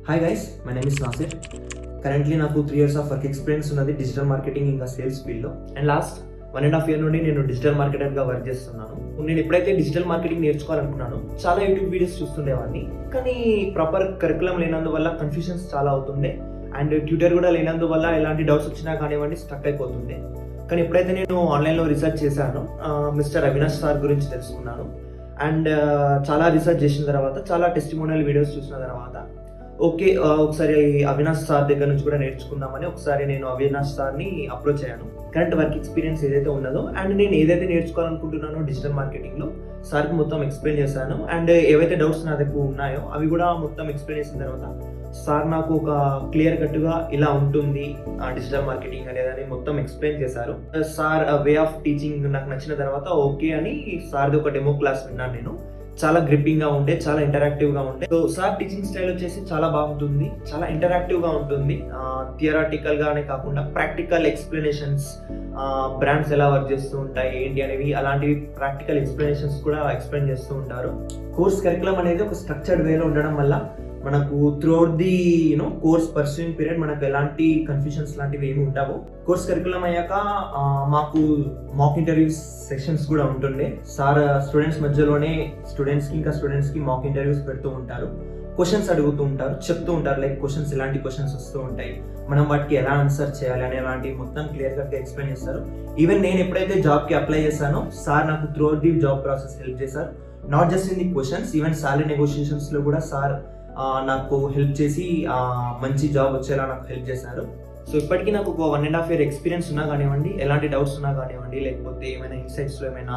Hi guys, my name is Nasir. Currently నాకు 3 years of work experience ఉన్నది digital marketing ఇంకా sales ఫీల్డ్లో. And last 1.5 year నుండి నేను డిజిటల్ మార్కెటర్గా వర్క్ చేస్తున్నాను. నేను ఎప్పుడైతే డిజిటల్ మార్కెటింగ్ నేర్చుకోవాలనుకున్నాను, చాలా యూట్యూబ్ వీడియోస్ చూస్తుండేవాడిని. కానీ ప్రాపర్ కరికులం లేనందువల్ల కన్ఫ్యూజన్స్ చాలా అవుతుండే. అండ్ ట్యూటర్ కూడా లేనందువల్ల ఎలాంటి డౌట్స్ వచ్చినా కానివ్వండి స్టక్ అయిపోతుండే. కానీ ఎప్పుడైతే నేను ఆన్లైన్లో రీసెర్చ్ చేశానో మిస్టర్ అవినాష్ సార్ గురించి తెలుసుకున్నాను. అండ్ చాలా రీసెర్చ్ చేసిన తర్వాత, చాలా టెస్టిమోనియల్ వీడియోస్ చూసిన తర్వాత ఓకే, ఒకసారి అవినాష్ సార్ దగ్గర నుంచి కూడా నేర్చుకుందామని ఒకసారి నేను అవినాష్ సార్ని అప్రోచ్ అయ్యాను. కరెంట్ వర్క్ ఎక్స్పీరియన్స్ ఏదైతే ఉన్నదో అండ్ నేను ఏదైతే నేర్చుకోవాలనుకుంటున్నానో డిజిటల్ మార్కెటింగ్లో సార్కి మొత్తం ఎక్స్ప్లెయిన్ చేశాను. అండ్ ఏవైతే డౌట్స్ నా దగ్గర ఉన్నాయో అవి కూడా మొత్తం ఎక్స్ప్లెయిన్ చేసిన తర్వాత సార్ నాకు ఒక క్లియర్ కట్గా ఇలా ఉంటుంది డిజిటల్ మార్కెటింగ్ అనేదని మొత్తం ఎక్స్ప్లెయిన్ చేశారు. సార్ వే ఆఫ్ టీచింగ్ నాకు నచ్చిన తర్వాత ఓకే అని సార్ది ఒక డెమో క్లాస్ విన్నాను నేను. చాలా గ్రిప్పింగ్ గా ఉండే, చాలా ఇంటరాక్టివ్ గా ఉండే. సో సార్ టీచింగ్ స్టైల్ వచ్చేసి చాలా బాగుంటుంది, చాలా ఇంటరాక్టివ్ గా ఉంటుంది. థియరాటికల్ గానే కాకుండా ప్రాక్టికల్ ఎక్స్ప్లెనేషన్స్, బ్రాండ్స్ ఎలా వర్క్ చేస్తూ ఉంటాయి ఏంటి అనేవి, అలాంటివి ప్రాక్టికల్ ఎక్స్ప్లెనేషన్స్ కూడా ఎక్స్ప్లెయిన్ చేస్తూ ఉంటారు. కోర్స్ కరికులం అనేది ఒక స్ట్రక్చర్డ్ వేలో ఉండడం వల్ల మనకు throughout the course pursuing period మనకు ఎలాంటి కన్ఫ్యూషన్స్ లాంటివి ఏమి ఉండవు. కోర్స్ కరికులం అయ్యాక మాకు మాక్ ఇంటర్వ్యూస్ సెషన్స్ కూడా ఉంటుండే. సార్ స్టూడెంట్స్ మధ్యలోనే స్టూడెంట్స్కి మాక్ ఇంటర్వ్యూస్ పెడుతూ ఉంటారు. క్వశ్చన్స్ అడుగుతూ ఉంటారు, చెప్తూ ఉంటారు లైక్ క్వశ్చన్స్ ఎలాంటి క్వశ్చన్స్ వస్తూ ఉంటాయి, మనం వాటికి ఎలా ఆన్సర్ చేయాలి అనే లాంటివి మొత్తం క్లియర్ కట్గా ఎక్స్ప్లెయిన్ చేస్తారు. ఈవెన్ నేను ఎప్పుడైతే జాబ్కి అప్లై చేశానో సార్ నాకు throughout the job process help చేశారు. Not just in the questions, even salary నెగోషియేషన్స్లో కూడా సార్ నాకు హెల్ప్ చేసి మంచి జాబ్ వచ్చేలా నాకు హెల్ప్ చేశారు. సో ఇప్పటికీ నాకు ఒక 1.5 year ఎక్స్పీరియన్స్ ఉన్నా కానివ్వండి, ఎలాంటి డౌట్స్ ఉన్నా కానివ్వండి, లేకపోతే ఏమైనా ఇన్సైట్స్లో ఏమైనా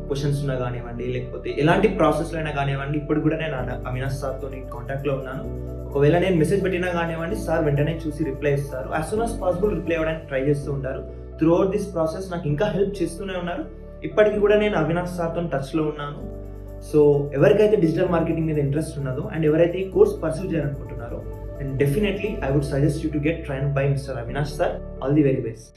క్వశ్చన్స్ ఉన్నా కానివ్వండి, లేకపోతే ఎలాంటి ప్రాసెస్లో అయినా కానివ్వండి, ఇప్పుడు కూడా నేను అవినాష్ సార్తో కాంటాక్ట్లో ఉన్నాను. ఒకవేళ నేను మెసేజ్ పెట్టినా కానివ్వండి, సార్ వెంటనే చూసి రిప్లై ఇస్తారు. As soon as possible reply ఇవ్వడానికి ట్రై చేస్తూ ఉంటారు. త్రూఅవుట్ దిస్ ప్రాసెస్ నాకు ఇంకా హెల్ప్ చేస్తూనే ఉన్నారు. ఇప్పటికీ కూడా నేను అవినాష్ సార్తో టచ్లో ఉన్నాను. సో ఎవరికైతే డిజిటల్ మార్కెటింగ్ మీద ఇంట్రెస్ట్ ఉన్నదో అండ్ ఎవరైతే ఈ కోర్స్ పర్సూ చేయాలనుకుంటున్నారో, then definitely I would suggest you to get trained by Mr. Avinash sir. All the very best.